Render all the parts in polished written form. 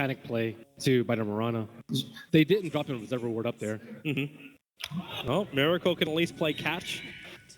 panic play by the Mirana. They didn't drop an observer ward up there. Well, Miracle can at least play catch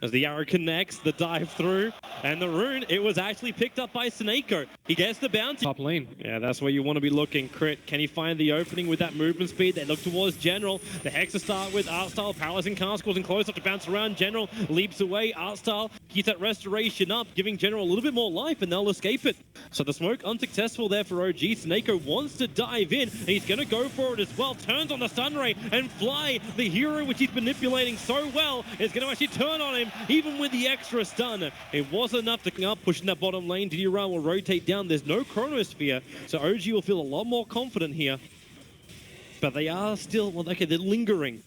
as the arrow connects, the dive through, and the rune, it was actually picked up by SoNNeikO. He gets the bounty. Top lane. Yeah, that's where you want to be looking. Crit, can he find the opening with that movement speed? They look towards General. The Hex to start with. Artstyle, paralyzing cast, causing close up to bounce around. General leaps away. Artstyle keeps that restoration up, giving General a little bit more life, and they'll escape it. So the smoke unsuccessful there for OG. SoNNeikO wants to dive in, and he's going to go for it as well. Turns on the Sunray, and Fly, the hero which he's manipulating so well, is going to actually turn on him, even with the extra stun. It wasn't enough to come up, pushing that bottom lane. Ditya Ra will rotate down. There's no Chronosphere, so OG will feel a lot more confident here. But they are still, well, okay, they're lingering.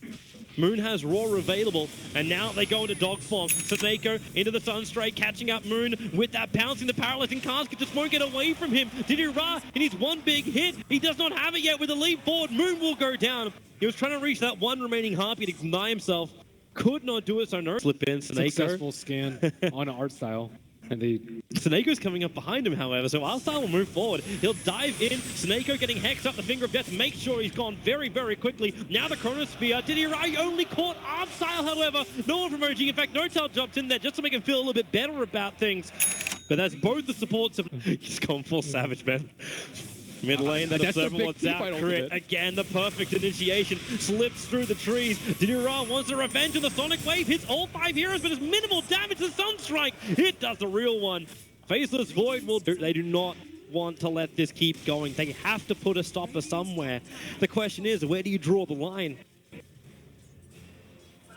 Moon has Roar available, and now they go into dog form. SoNNeikO into the Sunstrike, catching up Moon with that pouncing, the paralyzing casket just won't get away from him. Ditya Ra, he needs one big hit. He does not have it yet with a leap forward. Moon will go down. He was trying to reach that one remaining Harpy to deny himself. Could not do it, so no. Slip in, SoNNeikO. Successful scan on Artstyle. And SoNNeikO's coming up behind him, however, so Artstyle will move forward. He'll dive in. SoNNeikO getting hexed up the finger of death. Make sure he's gone very, very quickly. Now the Chronosphere. Ditya Ra only caught Artstyle, however. No one from OG. In fact, Notail dropped in there just to make him feel a little bit better about things. But that's both the supports of... He's gone full savage, man. Mid lane, that observer wants out. Crit again, the perfect initiation slips through the trees. Ditya Ra wants a revenge on the Sonic Wave, hits all 5 heroes, but it's minimal damage to Sunstrike. It does the real one. Faceless Void will do. They do not want to let this keep going. They have to put a stopper somewhere. The question is, where do you draw the line?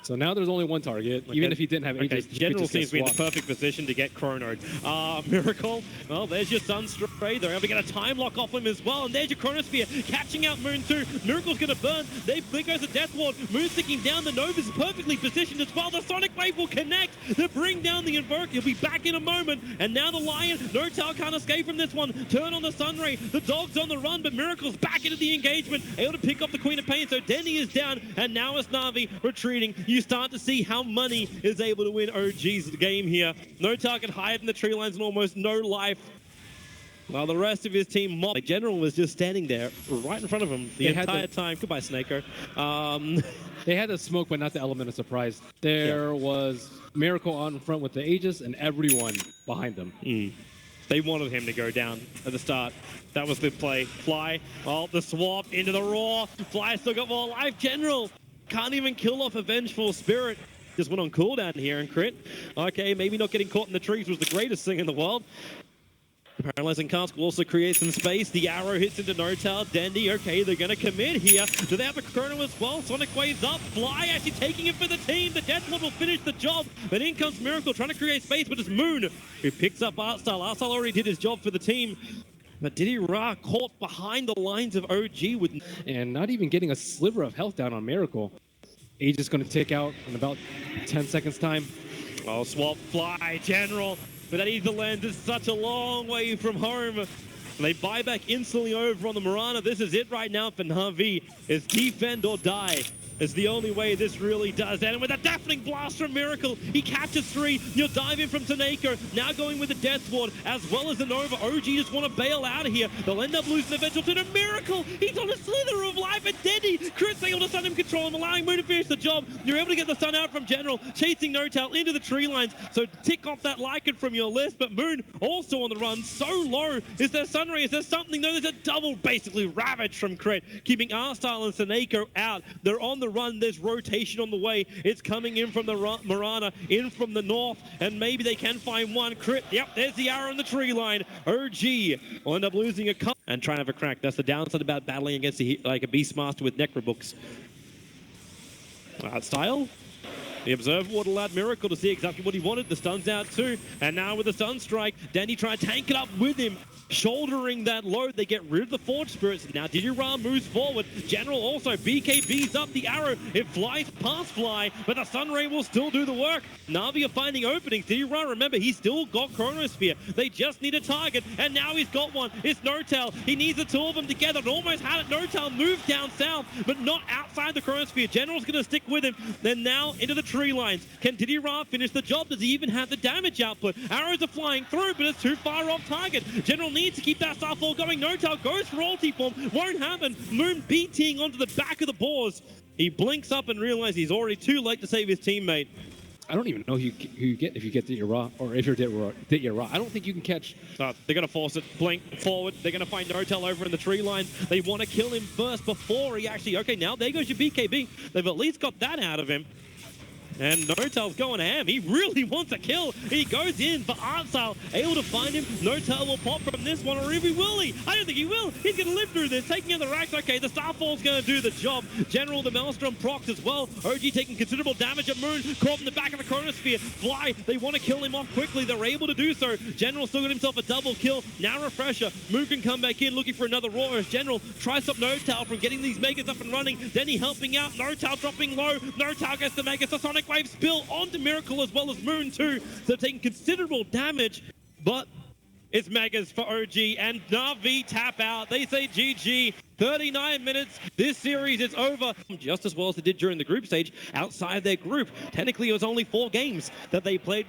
So now there's only one target, even if he didn't have Aegis. General seems to be in the perfect position to get chronoed. Miracle, well, there's your Sunstray. They're able to get a time lock off him as well. And there's your Chronosphere, catching out Moon too. Miracle's going to burn. There goes the Death Ward. Moon sticking down. The Nova's perfectly positioned as well. The Sonic Wave will connect to bring down the Invoke. He'll be back in a moment. And now the Lion, Notail can't escape from this one. Turn on the Sunray. The Dog's on the run, but Miracle's back into the engagement. Able to pick up the Queen of Pain. So Dendi is down. And now it's NaVi retreating. You start to see how Money is able to win OG's game here. No target higher than the tree lines and almost no life. While the rest of his team mobbed. General was just standing there right in front of him the entire time. Goodbye, SoNNeikO. They had the smoke, but not the element of surprise. There was Miracle on front with the Aegis and everyone behind them. They wanted him to go down at the start. That was the play. Fly, well, the swap into the Roar. Fly still got more life. General can't even kill off a Vengeful Spirit. Just went on cooldown here and crit. Okay, maybe not getting caught in the trees was the greatest thing in the world. Paralyzing Cask will also create some space. The arrow hits into Notail. Dendi, okay, they're going to commit here. Do they have a chrono as well? Sonic Wave's up. Fly actually taking it for the team. The Death Lord will finish the job. But in comes Miracle trying to create space, but it's Moon who picks up Artstyle. Artstyle already did his job for the team. But Ditya Ra caught behind the lines of OG with... And not even getting a sliver of health down on Miracle. Aegis going to tick out in about 10 seconds time. Oh, swap Fly, General. But that Ether Lens is such a long way from home. And they buy back instantly over on the Mirana. This is it right now for NaVi. It's defend or die. It's the only way this really does. And with a deafening blast from Miracle, he catches 3. You'll dive in from SoNNeikO. Now going with the Death Ward as well as the Nova. OG just want to bail out of here. They'll end up losing the Vengeful to the Miracle. He's on a slither of life. And Dendi, Chris able to stun him, control him, allowing Moon to finish the job. You're able to get the stun out from General, chasing Notail into the tree lines. So tick off that Lycan from your list. But Moon also on the run, so low. Is there Sunray? Is there something? No, there's a double basically ravage from Crit, keeping Artstyle and SoNNeikO out. They're on the run. There's rotation on the way. It's coming in from the Mirana, in from the north, and maybe they can find one. Crit, yep, there's the arrow in the tree line. OG will end up losing a cup and trying to have a crack. That's the downside about battling against a Beastmaster with Necrobooks. Artstyle. The Observer Ward allowed Miracle to see exactly what he wanted. The stun's out too. And now with the Sunstrike, Dendi trying to tank it up with him. Shouldering that load, they get rid of the Forge Spirits. Now Ditya Ra moves forward. General also, BKB's up the arrow. It flies past Fly, but the Sunray will still do the work. NaVi are finding openings. Ditya Ra, remember, he's still got Chronosphere. They just need a target, and now he's got one. It's Notail. He needs the two of them together. It almost had it. Notail moved down south, but not outside the Chronosphere. General's going to stick with him. Then now into the tree lines. Can Ditya Ra finish the job? Does he even have the damage output? Arrows are flying through, but it's too far off target. General need to keep that Starfall going. Notail goes for ulti form. Won't happen. Moon BTing onto the back of the boars. He blinks up and realizes he's already too late to save his teammate. I don't even know who you get if you get Ditya Ra, or if you're Ditya Ra. I don't think you can catch. They're going to force it. Blink forward. They're going to find Notail over in the tree line. They want to kill him first before he actually... Okay, now there goes your BKB. They've at least got that out of him. And Notail's going ham. He really wants a kill. He goes in for Artstyle, able to find him. Notail will pop from this one, or even will he? I don't think he will. He's going to live through this, taking in the racks. Okay, the Starfall's going to do the job. General, the Maelstrom procs as well. OG taking considerable damage at Moon, caught in the back of the Chronosphere. Fly, they want to kill him off quickly. They're able to do so. General still got himself a double kill. Now Refresher. Moon can come back in looking for another Roar as General tries to stop Notail from getting these Megas up and running. Dendi helping out. Notail dropping low. Notail gets the Megas. The Sonic Wave spill onto Miracle as well as Moon too. So taking considerable damage, but it's Megas for OG and NaVi tap out. They say GG. 39 minutes. This series is over. Just as well as they did during the group stage outside their group. Technically, it was only 4 games that they played.